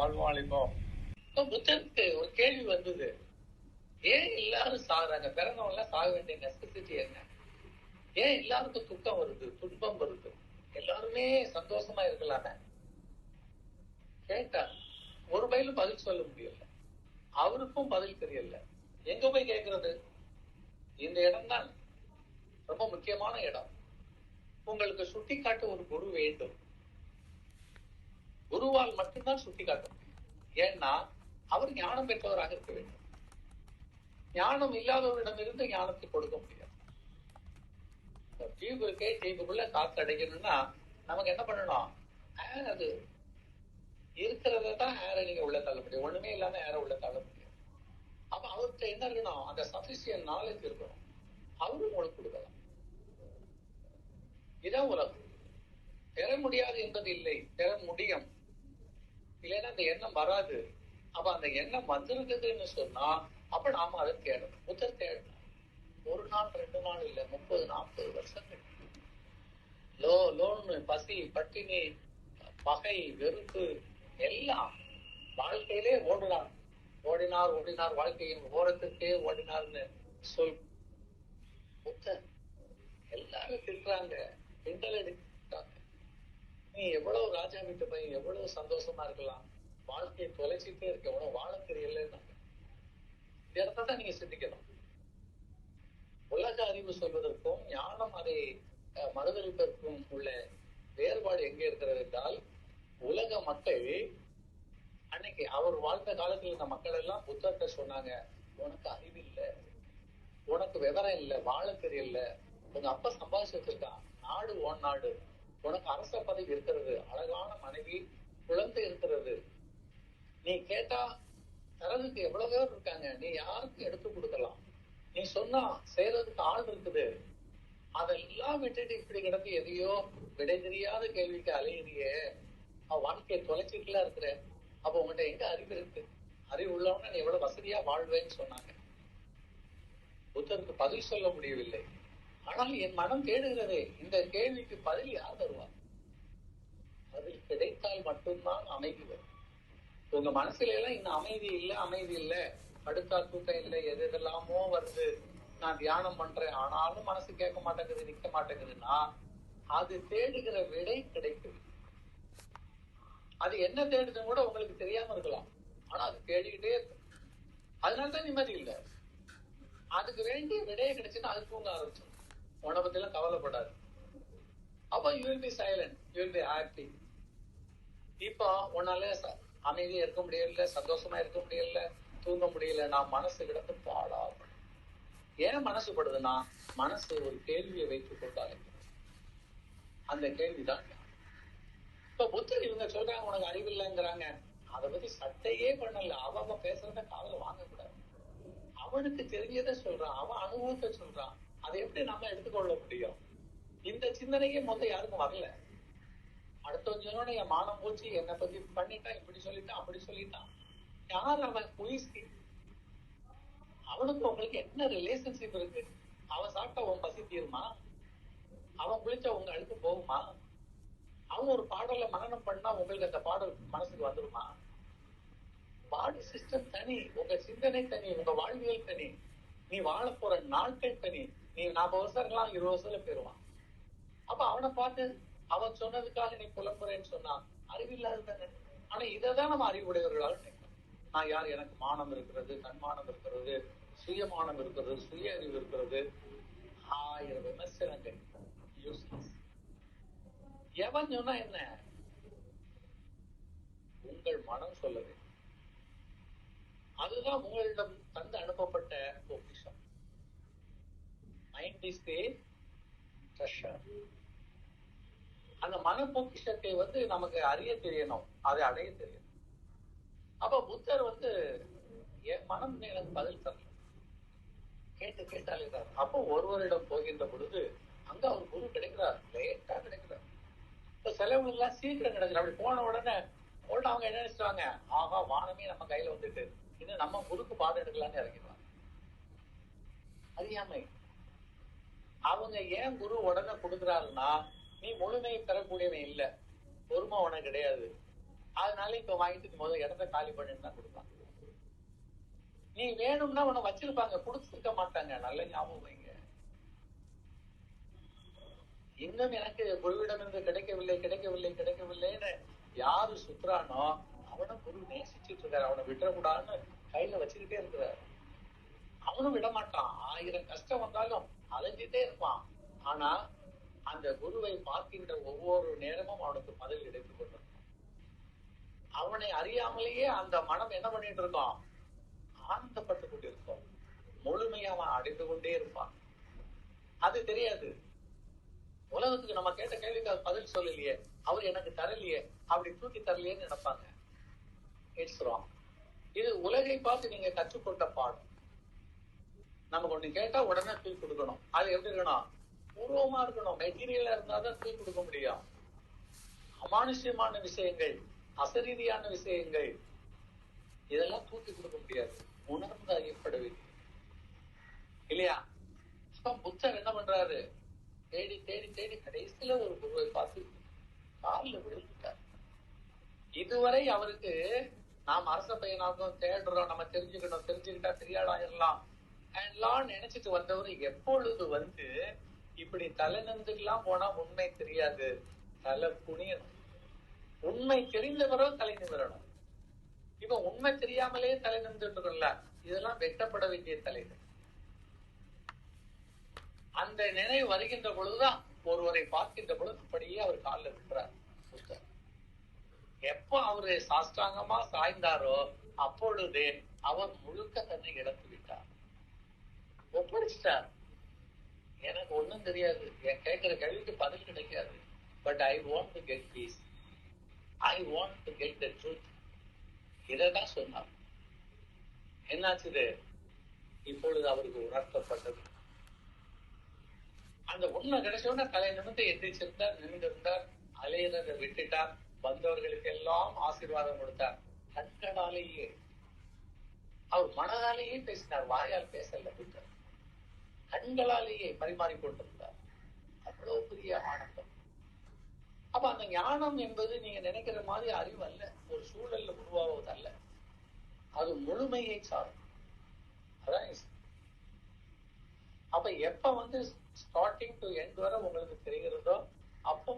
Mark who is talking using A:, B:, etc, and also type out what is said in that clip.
A: வாழ்வாளிப்போம். புத்தருக்கு ஒரு கேள்வி வந்தது, ஏன் எல்லாரும் சாகுறாங்க? பிறந்தவங்க எல்லாம் சாக வேண்டிய நெசசிட்டி என்ன? ஏன் எல்லாருக்கும் துக்கம் வருது, துன்பம் வருது? எல்லாருமே சந்தோஷமா இருக்கலாமே கேட்டா ஒரு பயிலும் பதில் சொல்ல முடியல. அவருக்கும் பதில் தெரியல. எங்க போய் கேட்கறது? இந்த இடம் தான் ரொம்ப முக்கியமான இடம். உங்களுக்கு சுட்டி காட்ட ஒரு குரு வேண்டும். குருவால் மட்டும்தான் சுட்டி காட்ட முடியும். ஏன்னா அவர் ஞானம் பெற்றவராக இருக்க வேண்டும். ஞானம் இல்லாதவரிடமிருந்து ஞானத்தை கொடுக்க முடியாது. டியூப் இருக்கே, டியூபுக்குள்ள காத்து அடைக்கணும்னா நமக்கு என்ன பண்ணணும்? அது இருக்கிறத தான் ஏரை நீங்க உள்ள தள்ள முடியும். ஒண்ணுமே இல்லாம ஏரை உள்ள தள்ள முடியும். அப்ப அவர்கிட்ட என்ன இருக்கணும்? அந்த சஃபிஷியன்ட் நாலேஜ் இருக்கணும். அவரு உங்களுக்கு கொடுக்கலாம். இதான் உலகம். பெற முடியாது என்பது இல்லை, பெற முடியும். இல்லைன்னா அந்த எண்ணம் வராது. அப்ப அந்த எண்ணம் வந்திருக்குதுன்னு சொன்னா அப்ப நாம அதை தேடணும். புத்தர் தேடணும். ஒரு நாள் 2 நாள் இல்ல, 30-40 வருஷங்கள். லோன்னு, பசி, பட்டினி, பகை, வெறுப்பு எல்லாம் வாழ்க்கையிலே ஓடினார் வாழ்க்கையின் ஓரத்துக்கே ஓடினார்னு சொல். புத்தர் எல்லாரும் திட்டுறாங்க, கிண்டல் எடுக்கிறாங்க. நீ எவ்வளவு ராஜா வீட்டு பையன், எவ்வளவு சந்தோஷமா இருக்கலாம், வாழ்க்கையை தொலைச்சிட்டே இருக்க, எவ்வளவு வாழ தெரியலன்னு. இந்த இடத்தான் நீங்க சிந்திக்கணும். உலக அறிவு சொல்வதற்கும் ஞானம் அதை மறுதளிப்பதற்கும் உள்ள வேறுபாடு எங்கே இருக்கிறது என்றால், உலக மக்கள் அன்னைக்கு அவர் வாழ்ந்த காலத்தில் இருந்த மக்கள் எல்லாம் புத்தர்கிட்ட சொன்னாங்க, உனக்கு அறிவு இல்லை, உனக்கு விவரம் இல்லை, வாழ தெரியல, உங்க அப்பா சம்பாதிச்சு வச்சிருக்கான், நாடு ஓன் நாடு, உனக்கு அரச பதவி இருக்கிறது, அழகான மனைவி, குழந்தை இருக்கிறது, நீ கேட்டா தரதுக்கு எவ்வளவு பேர் இருக்காங்க, நீ யாருக்கும் எடுத்து கொடுக்கலாம், நீ சொன்னா செய்யறதுக்கு ஆள் இருக்குது, அதெல்லாம் விட்டுட்டு இப்படி கிடந்து எதையோ விடை தெரியாத கேள்விக்கு அலையிறியே, வாழ்க்கையை தொலைச்சிட்டுலாம் இருக்கிற, அப்ப உங்ககிட்ட எங்க அறிவு இருக்கு? அறிவு உள்ளவன நீ எவ்வளவு வசதியா வாழ்வேன்னு சொன்னாங்க. புத்தருக்கு பதில் சொல்ல முடியவில்லை. ஆனால் என் மனம் தேடுகிறது, இந்த கேள்விக்கு பதில் யார் தருவார்? பதில் கிடைத்தால் மட்டும்தான் அமைதி வரும். உங்க மனசுல எல்லாம் இன்னும் அமைதி இல்லை, படுத்தா தூக்கம் இல்லை, எதெல்லாமோ வருது, நான் தியானம் பண்றேன் ஆனாலும் மனசு கேட்க மாட்டேங்குது, நிக்க மாட்டேங்குதுன்னா அது தேடுகிற விடை கிடைக்கும். அது என்ன தேடுதுன்னு கூட உங்களுக்கு தெரியாம இருக்கலாம், ஆனா அது தேடிக்கிட்டே இருக்கு. அதனாலதான் நிம்மதி இல்லை. அதுக்கு வேண்டிய விடையை கிடைச்சுன்னா அது தூங்க ஆரம்பிச்சிடும். உன்னை பத்தி எல்லாம் கவலைப்படாது. அப்ப you will be silent, you will be happy. இப்போ உன்னால அமைதியா இருக்க முடியல, சந்தோஷமா இருக்க முடியல, தூங்க முடியல, நான் மனசு கிடந்து பாடாப்படும். ஏன் மனசு படுதுன்னா, மனசு ஒரு கேள்வியை வைத்துக் கொண்டாலே, அந்த கேள்விதான். இப்ப புத்தர் இவங்க சொல்றாங்க உனக்கு அறிவில்லைங்கிறாங்க, அதை பத்தி சட்டையே பண்ணல. அவ பேசுறத காதுல வாங்கக்கூடாது. அவனுக்கு தெரிஞ்சதை சொல்றான், அவன் அனுபவத்தை சொல்றான். அதை எப்படி நம்ம எடுத்துக்கொள்ள முடியும்? இந்த சிந்தனையே மொத்தம் யாருக்கும் வரல. அடுத்தவங்க சொன்னோட என் மானம் போச்சு, என்னை பத்தி பண்ணிட்டான், இப்படி சொல்லிட்டான், அப்படி சொல்லிட்டான். யார் அவன்? குயிஸ்கி. அவனுக்கு உங்களுக்கு என்ன ரிலேஷன்ஷிப் இருக்கு? அவன் சாப்பிட்டா உன் பசி தீருமா? அவன் குளிச்சா உங்க அழுத்து போகுமா? அவன் ஒரு பாடல மனனம் பண்ணா உங்களுக்கு அந்த பாடல் மனசுக்கு வந்துருமா? பாடி சிஸ்டம் தனி, உங்க சிந்தனை தனி, உங்க வாழ்வியல் தனி, நீ வாழ போற நாட்கள் தனி. நீ 40 வருஷம் இருக்கலாம், 20 வருஷத்துல போயிருவான். அப்ப அவனை பார்த்து அவன் சொன்னதுக்காக நீ புலம்புறேன்னு சொன்னா அறிவில்லாததானே. ஆனா இதைதான் நம்ம அறிவுடையவர்களால் நினைக்கிறோம். நான் யார்? எனக்கு மானம் இருக்கிறது, தன்மானம் இருக்கிறது, சுயமானம் இருக்கிறது, சுய அறிவு இருக்கிறது, 1000 விமர்சனங்கள். எவன் சொன்னா என்ன? உங்கள் மனம் சொல்ல வேண்டும். அதுதான் உங்களிடம் தந்து அனுப்பப்பட்ட பொக்கிஷம். Mind is the treasure. அந்த மன பொக்கிஷத்தை நமக்கு அறிய தெரியணும், அதை அடைய தெரியணும். அப்ப புத்தர் என் மனம் எனக்கு பதில் தரல, கேட்டாலே. அப்போ ஒருவரிடம் போகின்ற பொழுது அங்க அவர் குரு கிடைக்கிறார், லேட்டா கிடைக்கிறார். இப்ப சிலவங்க எல்லாம் சீக்கிரம் கிடைக்கிறார். அப்படி போன உடனே அவங்க என்ன நினைச்சாங்க, ஆகா வானமே நம்ம கையில வந்துட்டு, இன்னும் நம்ம குருக்கு பாடம் எடுக்கலான்னு இறங்கிடுவாங்க. அறியாமை. அவங்க ஏன் குரு உடனே கொடுக்குறாருன்னா, நீ முழுமையை பெறக்கூடியவன் இல்ல, பொறுமை உனக்கு கிடையாது, அதனால இப்ப வாங்கிட்டு முதல் இடத்த காலி பண்ணிட்டு தான் கொடுப்பாங்க. நீ வேணும்னா உன்னை வச்சிருப்பாங்க, கொடுத்துருக்க மாட்டாங்க. நல்ல ஞாபகம் வைங்க. இன்னும் எனக்கு குருவிடம் இருந்து கிடைக்கவில்லை கிடைக்கவில்லை கிடைக்கவில்லைன்னு யாரு சுத்துறானோ அவனை குரு நேசிச்சுட்டு இருக்காரு. அவனை விட்டுறக்கூடாதுன்னு கையில வச்சுக்கிட்டே இருக்கிறார். அவனும் விட மாட்டான். 1000 கஷ்டம் வந்தாலும் அலைஞ்சிட்டே இருப்பான். ஆனா அந்த குருவை பார்க்கின்ற ஒவ்வொரு நேரமும் அவனுக்கு பதில் கிடைத்துக் கொண்டிருக்கும். அவனை அறியாமலேயே அந்த மனம் என்ன பண்ணிட்டு இருக்கோம்? ஆனந்தப்பட்டு கொண்டிருக்கும். முழுமையா அவன் அடைந்து கொண்டே இருப்பான். அது தெரியாது. உலகத்துக்கு நம்ம கேட்ட கேள்விக்கு அது பதில் சொல்லலையே, அவர் எனக்கு தரலையே, அப்படி தூக்கி தரலையேன்னு நினைப்பாங்க. It's wrong. இது உலகை பார்த்து நீங்க கற்றுக்கொண்ட பாடம். நமக்கு ஒண்ணு கேட்டா உடனே தூக்கி கொடுக்கணும். அது எப்படி இருக்கணும்? பூர்வமா இருக்கணும். மெட்டீரியலா இருந்தாதான் தூக்கி கொடுக்க முடியும். அமானுஷ்யமான விஷயங்கள், அசரீதியான விஷயங்கள், இதெல்லாம் தூக்கி கொடுக்க முடியாது. உணர்ந்து அறியப்பட வேண்டும் இல்லையா? புத்தர் என்ன பண்றாரு? தேடி தேடி தேடி கடைசியில ஒரு குருவை பார்த்து காலில் விழுந்துட்டார். இதுவரை அவருக்கு நாம் அரச பையனாகவும் தேடுறோம், நம்ம தெரிஞ்சுக்கணும், தெரிஞ்சுக்கிட்டா தெரியாடாயிரலாம் எல்லாம் நினைச்சிட்டு வந்தவர் எப்பொழுது வந்து இப்படி தலை நின்றுலாம் போனா உண்மை தெரியாது, தலை குனியணும். உண்மை தெரிந்தவரோ தலை நிமிரணும். இப்ப உண்மை தெரியாமலே தலை நின்றுட்டுல, இதெல்லாம் வெட்டப்பட வேண்டிய தலைகள். அந்த நினைவு வருகின்ற பொழுதுதான் ஒருவரை பார்க்கின்ற பொழுது அப்படியே அவர் காலில் விட்டுறார். எப்ப அவரு சாஷ்டாங்கமா சாய்ந்தாரோ அப்பொழுது அவர் முழுக்க தன்னை இழந்து விட்டார், ஒப்படைச்சிட்டார். எனக்கு ஒண்ணும் தெரியாது, என் கேட்கிற கேள்விக்கு பதில் கிடைக்காது. But I want to get peace, I want to get the truth. இதான் சொன்னார். என்னாச்சு? இப்பொழுது அவருக்கு உணர்த்தப்பட்டது. அந்த உண்மை கிடைச்சோன்னா தலை நிமிர்ந்து எந்திரிச்சிருந்தார், நிமிர்ந்திருந்தார், அலையிறதை விட்டுட்டார், வந்தவர்களுக்கு எல்லாம் ஆசீர்வாதம் கொடுத்தார். கண்களாலேயே, அவர் மனதாலேயே பேசினார், வாயால் பேசல. கண்களாலேயே பரிமாறிக்கொண்டிருந்தார். அவ்வளவு பெரிய ஆனந்தம். அப்ப அந்த ஞானம் என்பது நீங்க நினைக்கிற மாதிரி அறிவு அல்ல, ஒரு சூழல்ல உருவாவது அல்ல. அது முழுமையை சாரும். அதான் அப்ப எப்ப வந்து ஸ்டார்டிங் டு எண்ட் வரை உங்களுக்கு தெரிகிறதோ அப்போ